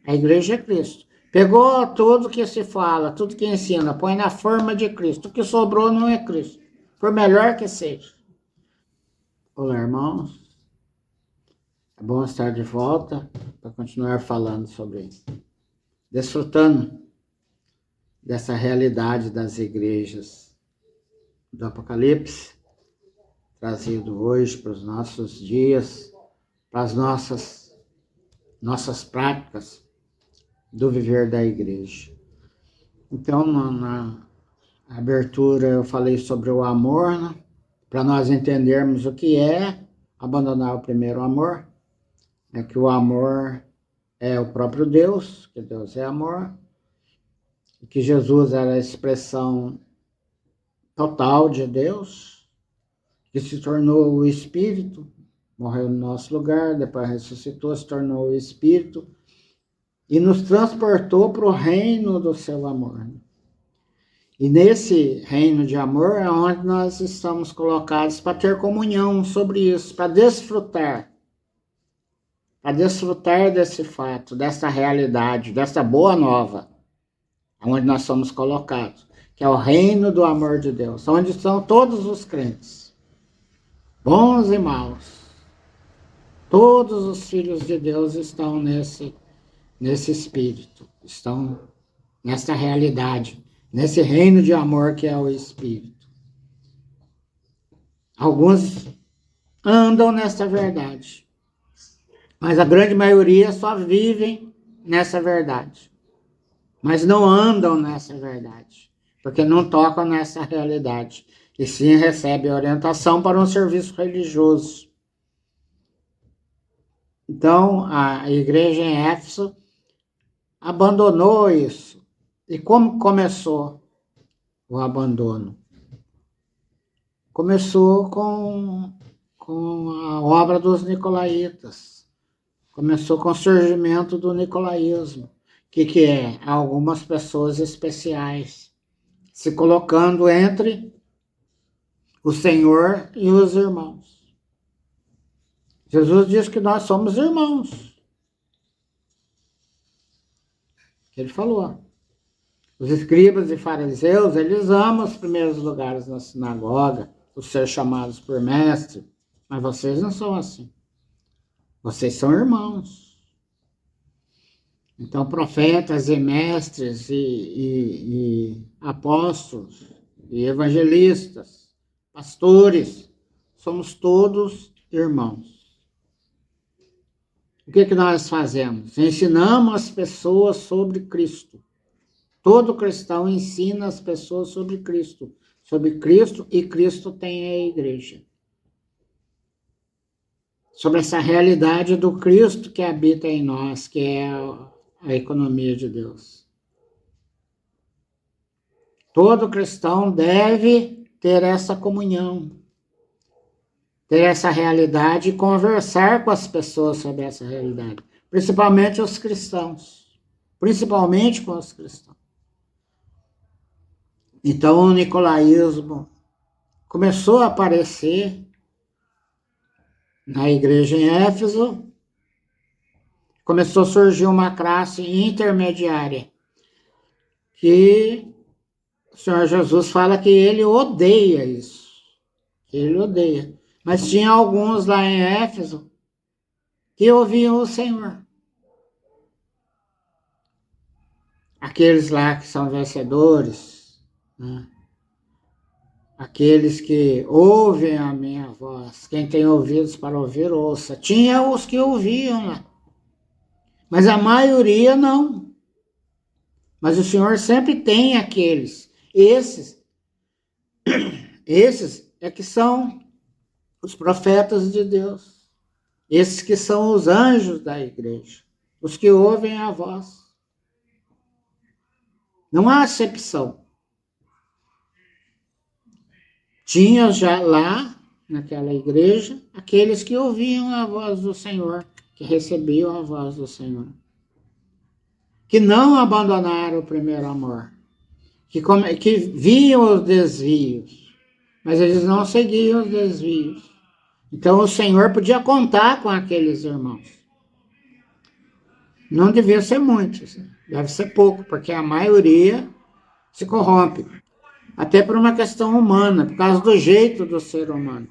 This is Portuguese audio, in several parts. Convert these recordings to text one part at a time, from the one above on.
A igreja é Cristo. Pegou tudo que se fala, tudo que ensina, põe na forma de Cristo. O que sobrou não é Cristo. Por melhor que seja. Olá, irmãos. É bom estar de volta para continuar falando sobre isso. Desfrutando dessa realidade das igrejas do Apocalipse, trazido hoje para os nossos dias, para as nossas práticas do viver da igreja. Então, na abertura eu falei sobre o amor, né? Para nós entendermos o que é abandonar o primeiro amor, é que o amor é o próprio Deus, que Deus é amor, e que Jesus era a expressão total de Deus, que se tornou o Espírito, morreu no nosso lugar, depois ressuscitou, se tornou o Espírito, e nos transportou para o reino do seu amor. E nesse reino de amor é onde nós estamos colocados para ter comunhão sobre isso, para desfrutar desse fato, dessa realidade, dessa boa nova, onde nós somos colocados, que é o reino do amor de Deus, onde estão todos os crentes, bons e maus. Todos os filhos de Deus estão nesse espírito, estão nessa realidade, nesse reino de amor que é o Espírito. Alguns andam nessa verdade, mas a grande maioria só vivem nessa verdade, mas não andam nessa verdade, porque não tocam nessa realidade, e sim recebem orientação para um serviço religioso. Então, a igreja em Éfeso abandonou isso. E como começou o abandono? Começou com a obra dos nicolaítas. Começou com o surgimento do nicolaísmo. O que é? Algumas pessoas especiais se colocando entre o Senhor e os irmãos. Jesus diz que nós somos irmãos. Ele falou. Os escribas e fariseus, eles amam os primeiros lugares na sinagoga, os ser chamados por mestre, mas vocês não são assim. Vocês são irmãos. Então, profetas e mestres e apóstolos e evangelistas, pastores, somos todos irmãos. O que nós fazemos? Ensinamos as pessoas sobre Cristo. Todo cristão ensina as pessoas sobre Cristo e Cristo tem a igreja. Sobre essa realidade do Cristo que habita em nós, que é a economia de Deus. Todo cristão deve ter essa comunhão, ter essa realidade e conversar com as pessoas sobre essa realidade, principalmente os cristãos, principalmente com os cristãos. Então o nicolaísmo começou a aparecer na igreja em Éfeso, começou a surgir uma classe intermediária, que o Senhor Jesus fala que ele odeia isso, ele odeia. Mas tinha alguns lá em Éfeso que ouviam o Senhor. Aqueles lá que são vencedores, né? Aqueles que ouvem a minha voz, quem tem ouvidos para ouvir, ouça. Tinha os que ouviam lá, mas a maioria não. Mas o Senhor sempre tem aqueles. Esses é que são os profetas de Deus. Esses que são os anjos da igreja, os que ouvem a voz. Não há acepção. Tinha já lá, naquela igreja, aqueles que ouviam a voz do Senhor, que recebiam a voz do Senhor, que não abandonaram o primeiro amor, que viam os desvios, mas eles não seguiam os desvios. Então o Senhor podia contar com aqueles irmãos. Não devia ser muitos, deve ser pouco, porque a maioria se corrompe. Até por uma questão humana, por causa do jeito do ser humano.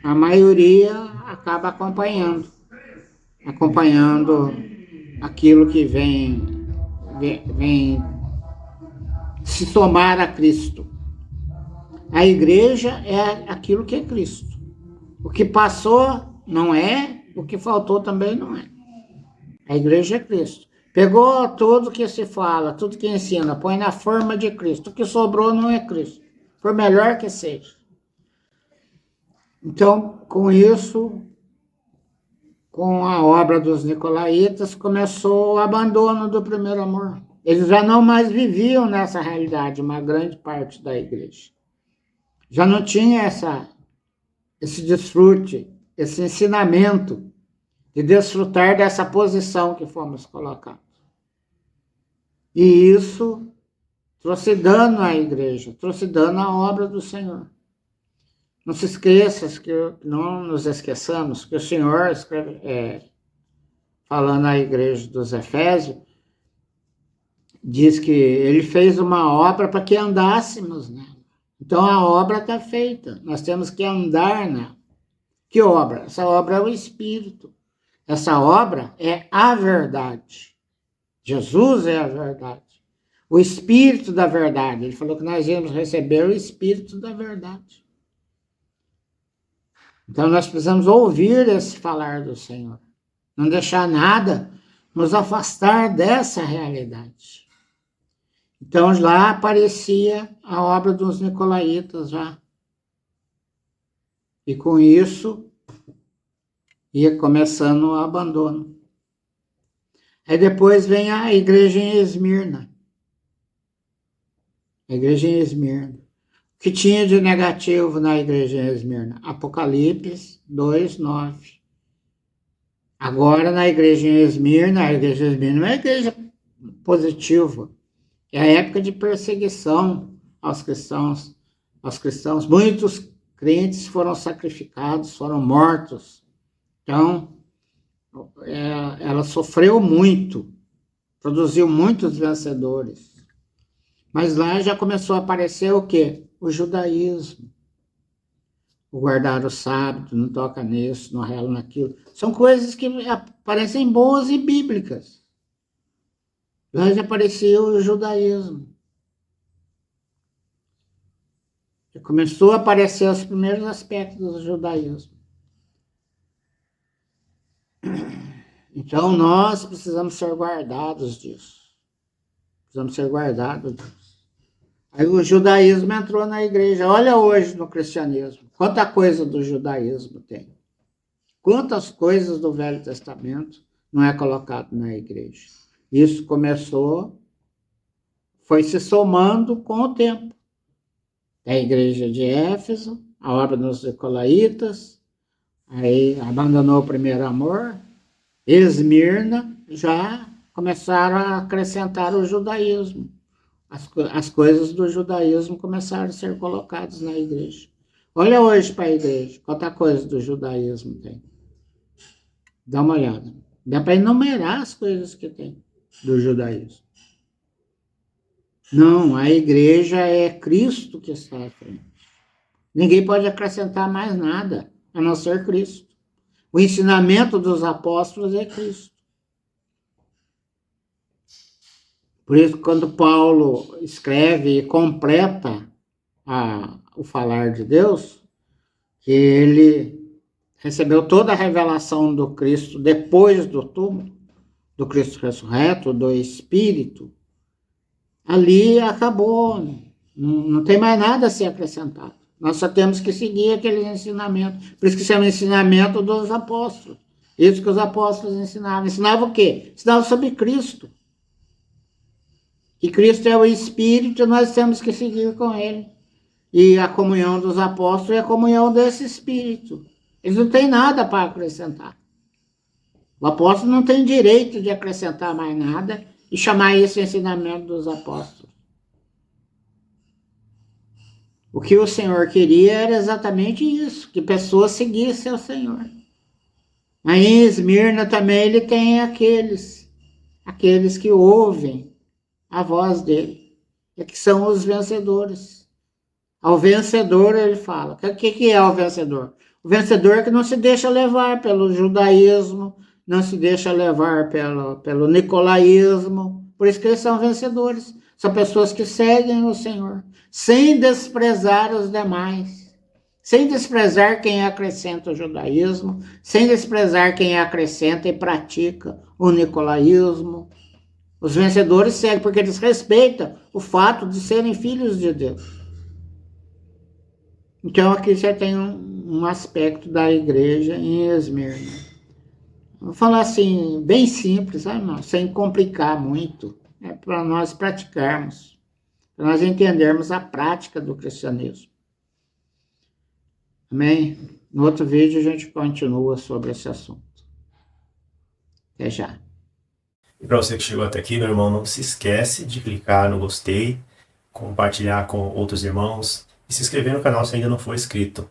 A maioria acaba acompanhando aquilo que vem se somar a Cristo. A igreja é aquilo que é Cristo. O que passou não é, o que faltou também não é. A igreja é Cristo. Pegou tudo que se fala, tudo que ensina, põe na forma de Cristo. O que sobrou não é Cristo. Por melhor que seja. Então, com isso, com a obra dos nicolaítas, começou o abandono do primeiro amor. Eles já não mais viviam nessa realidade, uma grande parte da igreja. Já não tinha esse desfrute, esse ensinamento de desfrutar dessa posição que fomos colocados. E isso trouxe dano à igreja, trouxe dano à obra do Senhor. Não se esqueça, não nos esqueçamos, que o Senhor escreve, falando à igreja dos Efésios, diz que ele fez uma obra para que andássemos nela. Então a obra está feita, nós temos que andar nela. Que obra? Essa obra é o Espírito. Essa obra é a verdade. Jesus é a verdade. O Espírito da verdade. Ele falou que nós íamos receber o Espírito da verdade. Então nós precisamos ouvir esse falar do Senhor. Não deixar nada nos afastar dessa realidade. Então lá aparecia a obra dos nicolaítas já. E com isso ia começando o abandono. Aí depois vem a igreja em Esmirna. A igreja em Esmirna. O que tinha de negativo na igreja em Esmirna? Apocalipse 2:9. Agora na igreja em Esmirna, a igreja em Esmirna não é igreja positiva. É a época de perseguição aos cristãos. Muitos crentes foram sacrificados, foram mortos. Então, ela sofreu muito, produziu muitos vencedores. Mas lá já começou a aparecer o quê? O judaísmo. O guardar o sábado, não toca nisso, não rela naquilo. São coisas que parecem boas e bíblicas. Lá já apareceu o judaísmo. Já começou a aparecer os primeiros aspectos do judaísmo. Então, nós precisamos ser guardados disso. Precisamos ser guardados disso. Aí o judaísmo entrou na igreja. Olha hoje no cristianismo. Quanta coisa do judaísmo tem. Quantas coisas do Velho Testamento não é colocado na igreja. Isso começou, foi se somando com o tempo. A igreja de Éfeso, a obra dos nicolaítas, aí abandonou o primeiro amor. Esmirna já começaram a acrescentar o judaísmo. As coisas do judaísmo começaram a ser colocadas na igreja. Olha hoje para a igreja, quanta coisa do judaísmo tem. Dá uma olhada. Dá para enumerar as coisas que tem do judaísmo. Não, a igreja é Cristo que está à frente. Ninguém pode acrescentar mais nada, a não ser Cristo. O ensinamento dos apóstolos é Cristo. Por isso, quando Paulo escreve e completa o falar de Deus, que ele recebeu toda a revelação do Cristo depois do túmulo, do Cristo ressurreto, do Espírito, ali acabou, não tem mais nada a ser acrescentado. Nós só temos que seguir aqueles ensinamentos. Por isso que chama ensinamento dos apóstolos. Isso que os apóstolos ensinavam. Ensinavam o quê? Ensinavam sobre Cristo. Que Cristo é o Espírito, nós temos que seguir com Ele. E a comunhão dos apóstolos é a comunhão desse Espírito. Eles não têm nada para acrescentar. O apóstolo não tem direito de acrescentar mais nada e chamar esse ensinamento dos apóstolos. O que o Senhor queria era exatamente isso, que pessoas seguissem o Senhor. Aí em Esmirna também ele tem aqueles aqueles que ouvem a voz dele, e que são os vencedores. Ao vencedor, ele fala. O que é o vencedor? O vencedor é que não se deixa levar pelo judaísmo, não se deixa levar pelo nicolaísmo. Por isso que eles são vencedores. São pessoas que seguem o Senhor, sem desprezar os demais, sem desprezar quem acrescenta o judaísmo, sem desprezar quem acrescenta e pratica o nicolaísmo. Os vencedores seguem porque eles respeitam o fato de serem filhos de Deus. Então aqui já tem um aspecto da igreja em Esmirna. Vou falar assim, bem simples, sabe, sem complicar muito. É para nós praticarmos, para nós entendermos a prática do cristianismo. Amém? No outro vídeo a gente continua sobre esse assunto. Até já. E para você que chegou até aqui, meu irmão, não se esquece de clicar no gostei, compartilhar com outros irmãos e se inscrever no canal se ainda não for inscrito.